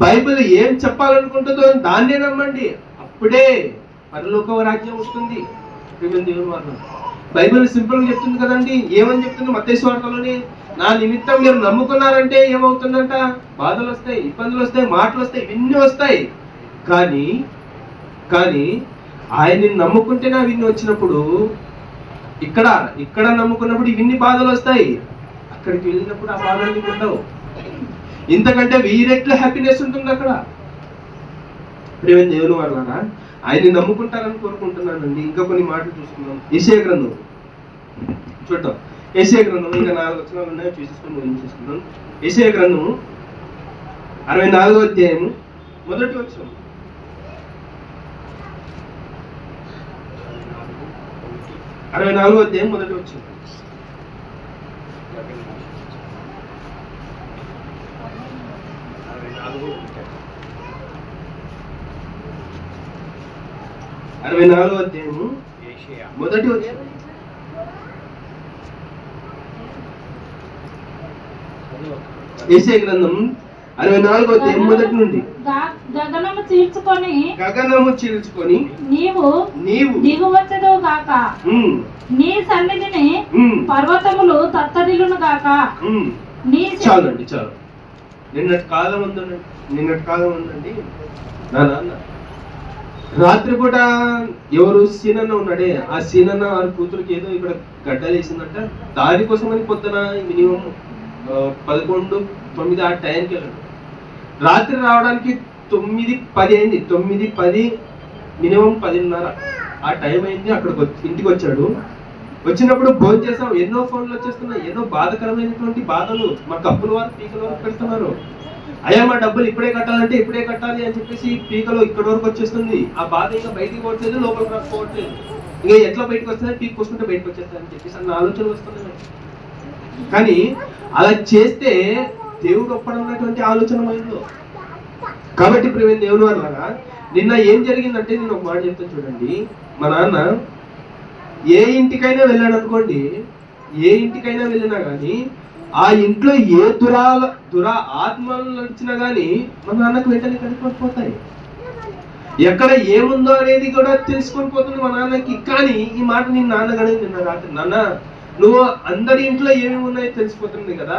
బైబిల్ ఏం చెప్పాలనుకుంటుందో దాన్నే నమ్మండి. అప్పుడే పరలోక రాజ్యం వస్తుంది. దేవుని వల్ల బైబిల్ సింపుల్ గా చెప్తుంది కదండి. ఏమని చెప్తుంది మత్తయి సువార్తలోని? నా నిమిత్తం మీరు నమ్ముకున్నారంటే ఏమవుతుందంట? బాధలు వస్తాయి, ఇబ్బందులు వస్తాయి, మాటలు వస్తాయి, ఇవన్నీ వస్తాయి. కానీ ఆయన్ని నమ్ముకుంటేనే అవన్నీ వచ్చినప్పుడు, ఇక్కడ నమ్ముకున్నప్పుడు ఇవన్నీ బాధలు వస్తాయి. అక్కడికి వెళ్ళినప్పుడు ఆ బాధలు ఉండవు. ఇంతకంటే వీరెట్ల హ్యాపీనెస్ ఉంటుంది అక్కడ. ప్రేమ దేవుని వల్ల ఆయన్ని నమ్ముకుంటారని కోరుకుంటున్నానండి. ఇంకా కొన్ని మాటలు చూసుకుందాం. యెషయా గ్రంథం చూద్దాం. యెషయా గ్రంథం ఇంకా 4 వచనాలు ఉన్నాయి, చూసుకుందాం. యెషయా గ్రంథం 64వ అధ్యాయము మొదటి వచనం. 64వ అధ్యాయం మొదటి వచనం. అరవై 64వ అధ్యాయము మొదటి వచనం. యెషయా గ్రంథం 64వ అధ్యాయం మొదటి నుండి. గగనము చీల్చుకొని నీవు దిగువచ్చదు గాక, నీ సన్నిధిని పర్వతములు తత్తరిల్లును గాక. చాలండి, చాలు. నిన్నటి కాలం ఉందండి. నా నాన్న రాత్రిపూట ఎవరు సీనన్న ఉన్నాడే, ఆ సీనన్న వారి కూతురికి ఏదో ఇక్కడ గడ్డలేసిందంట. దాని కోసం అని పొద్దున మినిమం 11-9 ఆ టైంకి వెళ్ళాడు. రాత్రి రావడానికి 9:10 అయింది. 9:10 మినిమం 10:30 ఆ టైం అయింది. అక్కడికి ఇంటికి వచ్చాడు. వచ్చినప్పుడు భోజనం చేసాం. ఎన్నో ఫోన్లు వచ్చేస్తున్నాయి, ఎన్నో బాధకరమైనటువంటి బాధలు. మా కప్పుల వారు పీకల వరకు పెడుతున్నారు. అయ్యా మా డబ్బులు ఇప్పుడే కట్టాలంటే ఇప్పుడే కట్టాలి అని చెప్పేసి పీకలో ఇక్కడి వరకు వచ్చేస్తుంది. ఆ బాధ ఇంకా బయటికి పోవట్లేదు, లోపలికి రాకపోవట్లేదు. ఇంకా ఎట్లా బయటకు వస్తుంది, పీక్ వస్తుంటే బయటకు వచ్చేస్తుంది అని చెప్పేసి అన్న ఆలోచనలు వస్తున్నాయి. కానీ అలా చేస్తే దేవుడు ఒప్పడన్నటువంటి ఆలోచన మైండ్లో. కాబట్టి ప్రేమ దేవుని వల్ల నిన్న ఏం జరిగిందంటే, నేను ఒక మాట చెప్తాను చూడండి. మా నాన్న ఏ ఇంటికైనా వెళ్ళాడు అనుకోండి, ఏ ఇంటికైనా వెళ్ళినా కానీ ఆ ఇంట్లో ఏ దురా ఆత్మలు నడిచినా కానీ మా నాన్నకు వెంటనే కనిపోతాయి. ఎక్కడ ఏముందో అనేది కూడా తెలుసుకొని పోతుంది మా నాన్నకి. కానీ ఈ మాట నేను నాన్నగానే నిన్న రాత్రి, నాన్న నువ్వు అందరి ఇంట్లో ఏమేమి ఉన్నాయో తెలిసిపోతుంది కదా,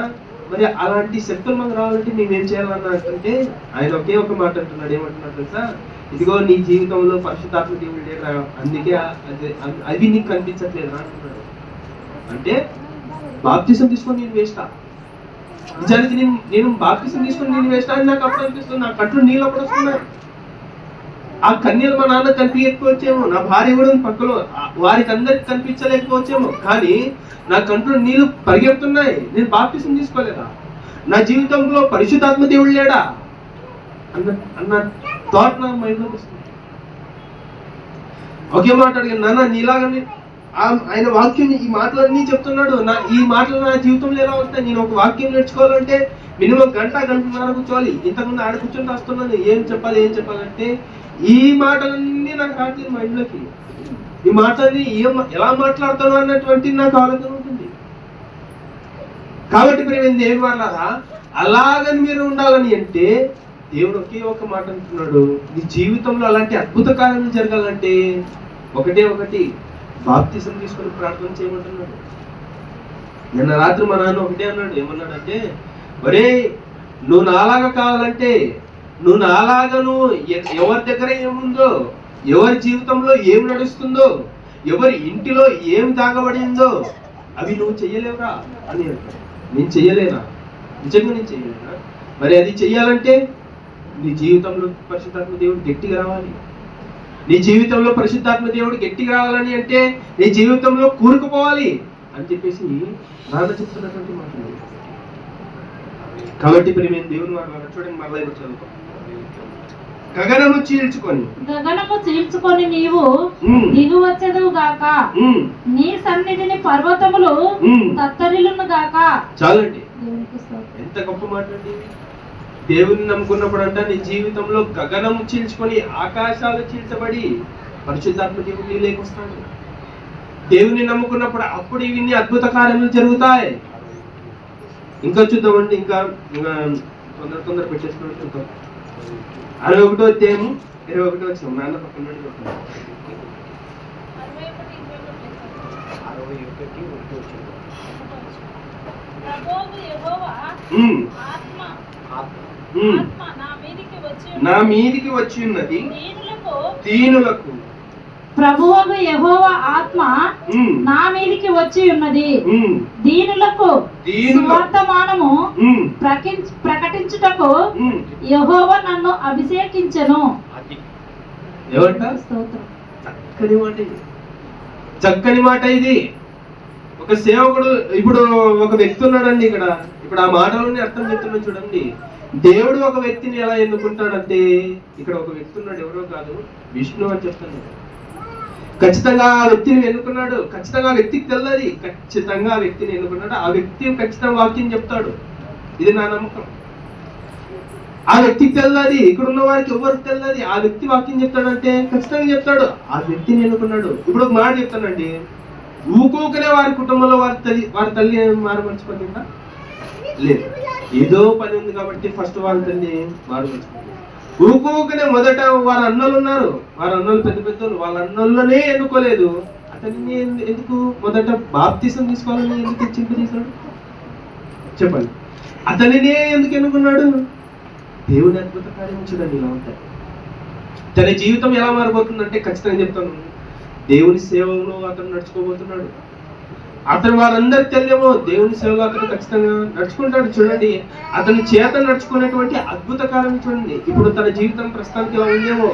మరి అలాంటి శక్తులు మాకు రావాలంటే మేమేం చేయాలన్నా అంటే ఆయన ఒకే ఒక మాట అంటున్నాడు. ఏమంటున్నాడు తెలుసా? ఇదిగో నీ జీవితంలో పరిశుద్ధాత్మ దేవుడు లేరా, అందుకే అవి నీకు కనిపించట్లేదు అంటున్నాడు. అంటే బాప్తిసం తీసుకొని నేను వేస్తా, నిజానికి నేను బాప్తిసం తీసుకొని నేను వేస్తా అని నాకు అప్పుడు అనిపిస్తుంది. నా కంట్లో నీళ్ళు అప్పుడు వస్తున్నాయి. ఆ కన్యలు మా నాన్న కనిపించకపోవచ్చేమో, నా భార్య కూడా పక్కలో వారికి అందరికి కనిపించలేకపోవచ్చేమో, కానీ నా కంట్లో నీళ్లు పరిగెడుతున్నాయి. నేను బాప్తిసం తీసుకోలేదా? నా జీవితంలో పరిశుద్ధాత్మ దేవుడు లేడా అన్న థాట్ నా మైండ్ లోకి వస్తుంది. ఒకే మాట అడిగాను, నాన్న నీలాగానే ఆయన వాక్యం ఈ మాటలన్నీ చెప్తున్నాడు. ఈ మాటలు నా జీవితంలో ఎలా వస్తాయి? నేను ఒక వాక్యం నేర్చుకోవాలంటే మినిమం గంటన్నర కూర్చోవాలి. ఇంతకుముందు ఆడ కూర్చొని రాస్తున్నాను ఏం చెప్పాలంటే ఈ మాటలన్నీ నాకు రావట్లేదు మైండ్లోకి. ఈ మాటలని ఎలా మాట్లాడతాను అన్నటువంటి నాకు ఆలోచన ఉంటుంది. కాబట్టి ప్రేమ దేవుని వాళ్ళారా, అలాగని మీరు ఉండాలని అంటే దేవుడు ఒకే ఒక మాట అంటున్నాడు. నీ జీవితంలో అలాంటి అద్భుత కార్యాలు జరగాలంటే ఒకటి బాప్తిసం తీసుకొని ప్రార్థన చేయమంటున్నాడు. నిన్న రాత్రి మా నాన్న ఒకటే అన్నాడు. ఏమన్నాడంటే, ఒరే నువ్వు నాలాగా కావాలంటే, నువ్వు ఎవరి దగ్గర ఏముందో, ఎవరి జీవితంలో ఏం నడుస్తుందో, ఎవరి ఇంటిలో ఏం తాగబడిందో అవి నువ్వు చెయ్యలేవురా అని అంటాడు. నేను చెయ్యలేనా? నిజంగా నేను చెయ్యలేనా? మరి అది చెయ్యాలంటే నీ జీవితంలో పరిశుద్ధాత్మ దేవుడు గట్టిగా రావాలి. నీ జీవితంలో పరిశుద్ధాత్మ దేవుడు గట్టిగా రావాలని అంటే నీ జీవితంలో కూరుకుపోవాలి అని చెప్పేసి నాన్న చెప్తున్నటువంటి మాటలు. కాబట్టి ప్రియమైన దేవుని వారు చూడండి, మరలా ఇప్పుడు చదువుతాం. గగనము చీల్చుకొని నీవు దిగువచ్చెదవు గాక, నీ సన్నిధిని పర్వతములు తత్తరిల్లును గాక. చాలండి, ఎంత గొప్ప మాట అండి. దేవుని నమ్ముకున్నప్పుడు అంట నీ జీవితంలో గగనము చీల్చుకొని ఆకాశాలు చీల్చబడి పరిశుద్ధాత్మ దేవుడు నీ లేకొస్తాడు. దేవుని నమ్ముకున్నప్పుడు అప్పుడు ఇవన్నీ అద్భుత కార్యములు జరుగుతాయి. ఇంకా చూద్దామండి, ఇంకా తొందర పెట్టేసుకున్నట్టు చూద్దాం. 61వ అధ్యాయము 21వ వచనం. నాన్న పక్కన నుండి చూద్దాం. 61 నా మీదికి వచ్చి ఉన్నది దీనులకు. ప్రభువగు యెహోవా ఆత్మ నా మీదికి వచ్చి ఉన్నది, దీనులకు వర్తమానము ప్రకటించుటకు యెహోవా నన్ను అభిషేకించెను. చక్కని మాట ఇది. ఒక సేవకుడు, ఇప్పుడు ఒక వ్యక్తి ఉన్నాడండి ఇక్కడ. ఇప్పుడు ఆ మాటలోనే అర్థం చెప్తున్నా చూడండి. దేవుడు ఒక వ్యక్తిని ఎలా ఎన్నుకుంటాడంటే, ఇక్కడ ఒక వ్యక్తి ఉన్నాడు, ఎవరో కాదు, విష్ణు అని చెప్తాను. ఖచ్చితంగా ఆ వ్యక్తిని ఎన్నుకున్నాడు. ఖచ్చితంగా ఆ వ్యక్తికి తెల్లది. ఖచ్చితంగా ఆ వ్యక్తిని ఎన్నుకున్నాడు. ఆ వ్యక్తి ఖచ్చితంగా వాక్యం చెప్తాడు. ఇది నా నమ్మకం. ఆ వ్యక్తికి తెల్లది. ఇక్కడ ఉన్న వారికి ఎవరికి తెల్లది. ఆ వ్యక్తి వాక్యం చెప్తాడంటే ఖచ్చితంగా చెప్తాడు. ఆ వ్యక్తిని ఎన్నుకున్నాడు. ఇప్పుడు ఒక మాట చెప్తానండి, ఊకోకనే వారి కుటుంబంలో వారి తల్లి మారుమర్చిపోతుందా? లేదు, ఏదో పని ఉంది కాబట్టి ఫస్ట్ వాళ్ళ తల్లి మారుమర్చిపోతుంది. ఊకోకనే మొదట వారి అన్నలు ఉన్నారు, వారి అన్నలు పెద్ద పెద్దలు, వాళ్ళ అన్నల్లోనే ఎన్నుకోలేదు. అతన్ని ఎందుకు మొదట బాప్తిసం తీసుకోవాలని ఎందుకు చింపదీశాడు చెప్పండి? అతనినే ఎందుకు ఎన్నుకున్నాడు? దేవుని అద్భుత కార్యం చూడండి ఇలా ఉంటాయి. తన జీవితం ఎలా మారిపోతుందంటే ఖచ్చితంగా చెప్తాను, దేవుని సేవలో అతను నడుచుకోబోతున్నాడు. అతను వారందరి తెలియమో దేవుని సేవలో అతను ఖచ్చితంగా నడుచుకుంటాడు. చూడండి, అతని చేత నడుచుకునేటువంటి అద్భుత కాలం చూడండి. ఇప్పుడు తన జీవితం ప్రస్తుతానికి ఇలా ఉందేమో,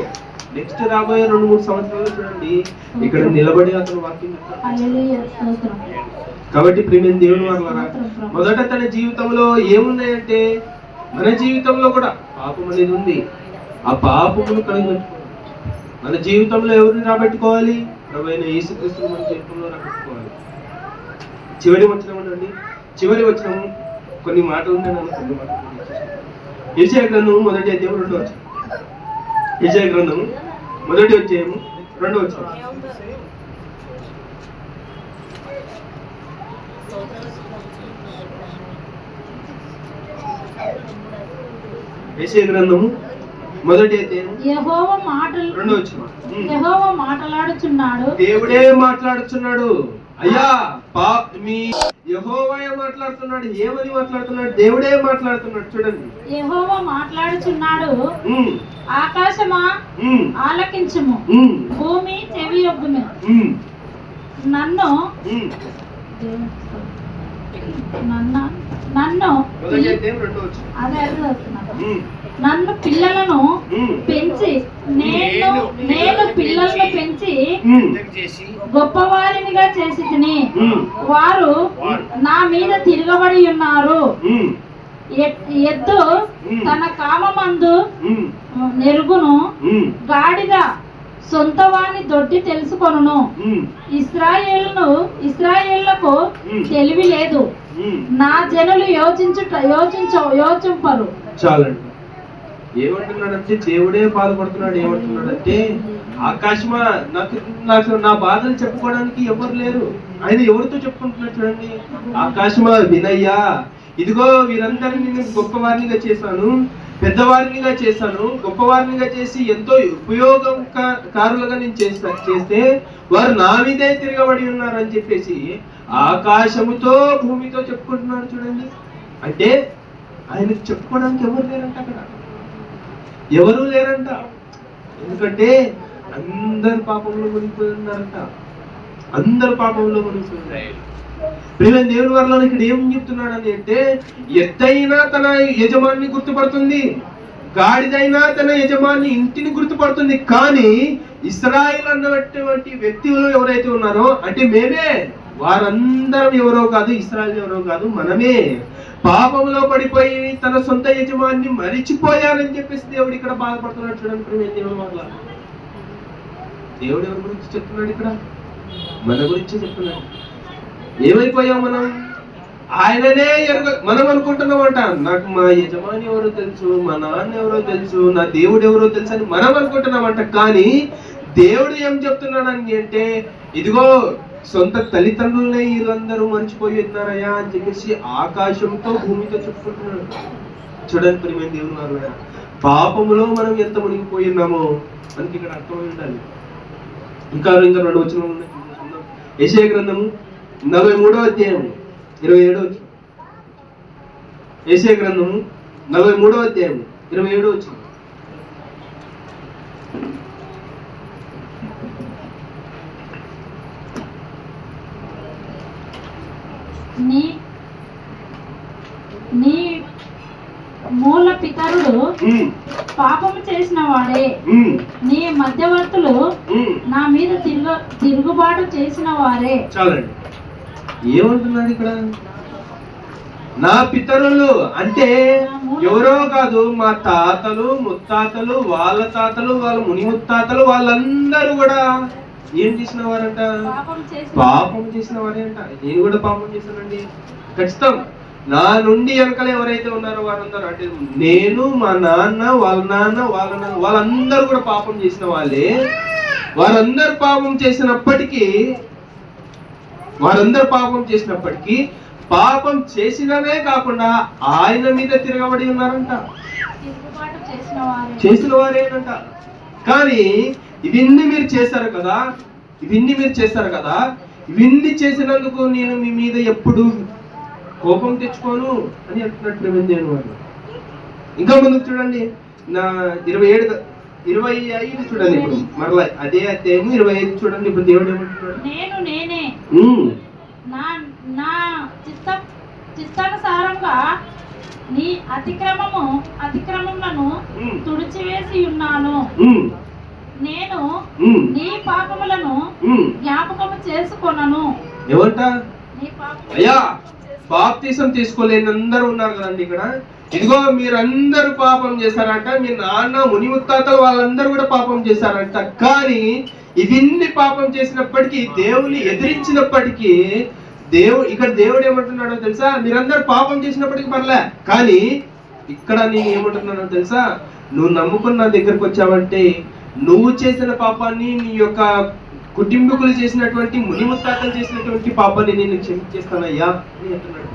నెక్స్ట్ రాబోయే 2-3 సంవత్సరాలు చూడండి ఇక్కడ నిలబడి అతను వాక్యం చెప్తాడు. కాబట్టి ప్రియమైన దేవుని వారలారా, మొదట తన జీవితంలో ఏమున్నాయంటే, మన జీవితంలో కూడా పాపం అనేది ఉంది. ఆ పాపమును కలిగిపెట్టుకోవాలి. మన జీవితంలో ఎవరిని రాబెట్టుకోవాలి? ప్రభువైన యేసుక్రీస్తును మన జీవితంలో రాబెట్టుకోవాలి. చివరి వచనం అండి, చివరి వచనం కొన్ని మాటలు ఉన్నాయి. కొన్ని మాటలు యెషయా గ్రంథము 1వ అధ్యాయం 2వ వచనం. యెషయా గ్రంథము 1వ అధ్యాయం 2వ వచనం. యెషయా గ్రంథము 1వ అధ్యాయం యెహోవా మాటలు 2వ వచనం. యెహోవా మాట్లాడుచున్నాడు, దేవుడే మాట్లాడుతున్నాడు. అయ్యా మీ యెహోవాయే మాట్లాడుతున్నాడు. ఏమని మాట్లాడుతున్నాడు? దేవుడే మాట్లాడుతున్నాడు. చూడండి, యెహోవా మాట్లాడుచున్నాడు, ఆకాశమా ఆలకించుము, భూమి చెవియొగ్గుము. నన్ను నన్ను పిల్లలను పెంచి నేను పిల్లలను పెంచి గొప్పవారినిగా చేసి తిని వారు నా మీద తిరగబడి ఉన్నారు. ఎద్దు తన కామమందు నెరుగును, గాడిద సొంతవాని దొడ్డి తెలుసుకొనును. ఇశ్రాయేలులకు తెలివి లేదు, నా జనులు యోచింపరు. చాలండి. ఏమంటున్నాడంటే దేవుడే బాధపడుతున్నాడు. ఏమంటున్నాడంటే, ఆకాశమా నాకు నా బాధలు చెప్పుకోవడానికి ఎవరు లేరు. ఆయన ఎవరితో చెప్పుకుంటున్నాడు చూడండి. ఆకాశమా వినయ్యా, ఇదిగో వీరందరినీ నేను గొప్పవారినిగా చేశాను, పెద్దవారినిగా చేశాను. గొప్పవారినిగా చేసి ఎంతో ఉపయోగకారులుగా నేను చేస్తే వారు నా మీదే తిరగబడి ఉన్నారు అని చెప్పేసి ఆకాశముతో భూమితో చెప్పుకుంటున్నారు చూడండి. అంటే ఆయనకు చెప్పుకోవడానికి ఎవరు లేరంట, అక్కడ ఎవరు లేరంట. ఎందుకంటే అందరు పాపంలో మునిగిపోయి ఉన్నారంట. అందరు పాపంలో మునిగిపోయి. ప్రియమైన దేవుని వల్ల ఇక్కడ ఏం చెప్తున్నాడని అంటే, ఎద్దైనా తన యజమాని గుర్తుపడుతుంది, గాడిదైనా తన యజమాని ఇంటిని గుర్తుపడుతుంది. కానీ ఇశ్రాయేలు అన్నటువంటి వ్యక్తులు ఎవరైతే ఉన్నారో, అంటే మేమే, వారందరం ఎవరో కాదు, ఇశ్రాయేలు ఎవరో కాదు, మనమే. పాపంలో పడిపోయి తన సొంత యజమాన్ని మరిచిపోయారని చెప్పేసి దేవుడు ఇక్కడ బాధపడుతున్నాడు. చూడండి ప్రియమైన దేవుని వల్ల దేవుడు ఎవరి గురించి చెప్తున్నాడు? ఇక్కడ మన గురించి చెప్తున్నాడు. ఏమైపోయాం మనం? ఆయననే మనం అనుకుంటున్నామంట, నాకు మా యజమాని ఎవరో తెలుసు, మా నాన్న ఎవరో తెలుసు, నా దేవుడు ఎవరో తెలుసు అని మనం అనుకుంటున్నామంట. కానీ దేవుడు ఏం చెప్తున్నాడని అంటే, ఇదిగో సొంత తల్లిదండ్రులనే వీళ్ళందరూ మర్చిపోయి ఉన్నారయ్యా అని చెప్పేసి ఆకాశంతో భూమితో చెప్పుకుంటున్నాడు. చూడండి ప్రియమైన దేవుని వారు, పాపములో మనం ఎంత మునిగిపోయి ఉన్నామో మనకి ఇక్కడ అర్థమై ఉండాలి. ఇంకా 2 వచనాలు యెషయా గ్రంథము 43వ అధ్యాయం 27వ వచనం. యెషయా గ్రంథము 43వ అధ్యాయం 27వ వచనం. నీ మూల పితరుడు పాపము చేసిన వాడే, నీ మధ్యవర్తులు నా మీద తిరుగుబాటు చేసిన వారే. చాలండి. ఏమంటున్నాడు ఇక్కడ? నా పితరులు అంటే ఎవరో కాదు, మా తాతలు ముత్తాతలు, వాళ్ళ తాతలు, వాళ్ళ ముని ముత్తాతలు, వాళ్ళందరూ కూడా ఏం చేసిన వారంట? పాపం చేసిన వారే అంట. నేను కూడా పాపం చేశానండి ఖచ్చితం. నా నుండి వెనకాల ఎవరైతే ఉన్నారో వారందరూ, అంటే నేను, మా నాన్న, వాళ్ళ నాన్న, వాళ్ళందరూ కూడా పాపం చేసిన వాళ్ళే. వారందరూ పాపం చేసినప్పటికీ పాపం చేసినవే కాకుండా ఆయన మీద తిరగబడి ఉన్నారంట, చేసిన వారేనంట. కానీ ఇవన్నీ మీరు చేశారు కదా, ఇవన్నీ చేసినందుకు నేను మీ మీద ఎప్పుడు కోపం తెచ్చుకోను అని అంటున్నట్టు ప్రేమించాను వాళ్ళు. ఇంకా ముందుకు చూడండి, నా 25 చూడండి. ఇప్పుడు మరలా అదే అధ్యాయం 25 చూడండి. ఇప్పుడు దేవుడు ఏమంటున్నాడు? నేనే నా చిత్తానుసారంగా నీ అతిక్రమములను తుడిచివేసి ఉన్నాను. నేను నీ పాపములను జ్ఞాపకము చేసుకొనను. ఏమంట? అయ్యా, బాప్తిసం తీసుకోలేని అందరూ ఉన్నారు కదండి ఇక్కడ. ఇదిగో మీరందరూ పాపం చేశారంట, మీ నాన్న, ముని ముత్తాతలు వాళ్ళందరూ కూడా పాపం చేశారంట. కానీ ఇవన్నీ పాపం చేసినప్పటికీ, దేవుని ఎదిరించినప్పటికీ, ఇక్కడ దేవుడు ఏమంటున్నాడో తెలుసా? మీరందరూ పాపం చేసినప్పటికీ పర్లే, కానీ ఇక్కడ నేను ఏమంటున్నానో తెలుసా? నువ్వు నమ్ముకున్న నా దగ్గరకు వచ్చావంటే నువ్వు చేసిన పాపాన్ని, నీ యొక్క కుటుంబీకులు చేసినటువంటి, ముని ముత్తాతలు చేసినటువంటి పాపాన్ని నేను క్షమించేస్తానయ్యా అని అంటున్నాడు.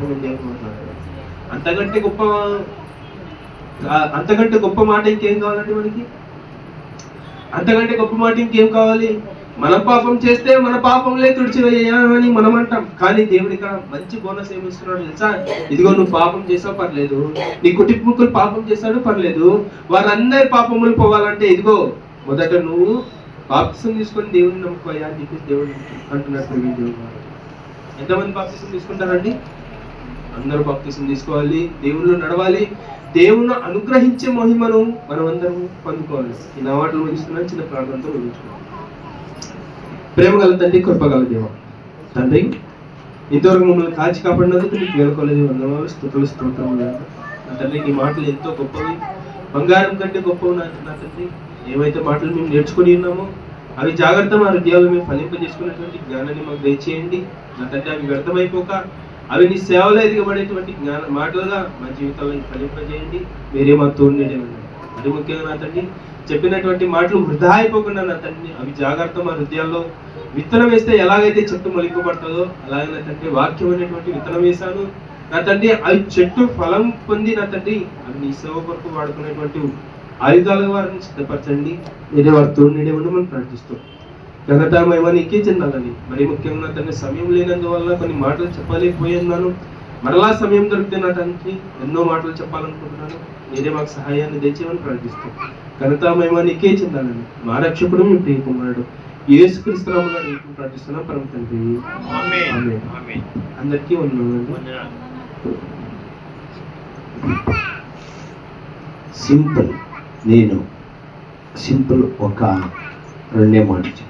అంతకంటే గొప్ప మాట ఇంకేం కావాలండి మనకి? అంతకంటే గొప్ప మాట ఇంకేం కావాలి? మన పాపం చేస్తే మన పాపంలే తుడిచివేయని మనం అంటాం. కానీ దేవుడు ఇక్కడ మంచి బోనస్ ఏమిస్తున్నాడు తెలుసా? ఇదిగో నువ్వు పాపం చేసావు పర్లేదు, నీ కుటుంబీకులు పాపం చేశాడు పర్లేదు, వారందరి పాపములు పోవాలంటే ఇదిగో మొదట నువ్వు బాప్తిసం తీసుకొని దేవుని నమ్ముకోయా అని చెప్పేసి దేవుడు అంటున్నాడు. ఎంతమంది బాప్తిసం తీసుకుంటారండి? అందరూ బాప్తిసం తీసుకోవాలి, దేవుళ్ళు నడవాలి, దేవుని అనుగ్రహించే మహిమను మనం అందరం పొందుకోవాలి. ఈ నా మాటలు ముగిస్తున్నాను, చిన్న ప్రార్థనతో ముగించుకోవాలి. ప్రేమ గల తండ్రి, కృపగల దేవ తండ్రి, ఇంతవరకు మమ్మల్ని కాచి కాపాడినందుకు నీకు వేడుకోలేదు వందనాలు, స్తుతులు, స్తోత్రములు. నా తండ్రి, నీ మాటలు ఎంతో గొప్పవి, బంగారం కంటే గొప్పవి నా తండ్రి. ఏవైతే మాటలు మేము నేర్చుకుని ఉన్నామో అవి జాగ్రత్త మా హృదయాలు మేము ఫలింపజేసుకున్నటువంటి జ్ఞానాన్ని మాకు దయచేయండి. నా తండ్రి, అవి వ్యర్థమైపోక అవి నీ సేవలో ఎదిగబడేటువంటి మాటలుగా మా జీవితంలో ఫలింపజేయండి. మీరే మా తోడునేదేమండి. అది ముఖ్యంగా నా తండ్రి, చెప్పినటువంటి మాటలు వృధా అయిపోకుండా నా తండ్రి అవి జాగ్రత్త మా హృదయాల్లో విత్తనం వేస్తే ఎలాగైతే చెట్టు మొలిపబడుతుందో అలాగే నా తండ్రి వాక్యం అనేటువంటి విత్తనం వేశాను నా తండ్రి. అవి చెట్టు ఫలం పొంది నా తండ్రి అవి నీ సేవ కొరకు వాడుకునేటువంటి ఆయుధాలుగా వారిని సిద్ధపరచండి. మీరే వారి తోడునేదేమని మనం ప్రార్థిస్తాం. ఘనత మహిమ నీకే చెందాలని. మరి ముఖ్యంగా నా తండ్రి సమయం లేనందువల్ల కొన్ని మాటలు చెప్పలేకపోయినాను. మరలా సమయం దొరికితే నా తండ్రి ఎన్నో మాటలు చెప్పాలనుకుంటున్నాను. మీరే మాకు సహాయాన్ని తెచ్చేయమని ప్రార్థిస్తాం. ఘనత మహిమ నీకే చెందాలని మా రక్షకుడు మీ ప్రియ కుమారుడు యేసుక్రీస్తు నామములో ప్రార్థిస్తున్నాం పరమ తండ్రి. ఆమేన్. అందరికీ వందనాలు. సింపుల్ ఒక 2 మాటలు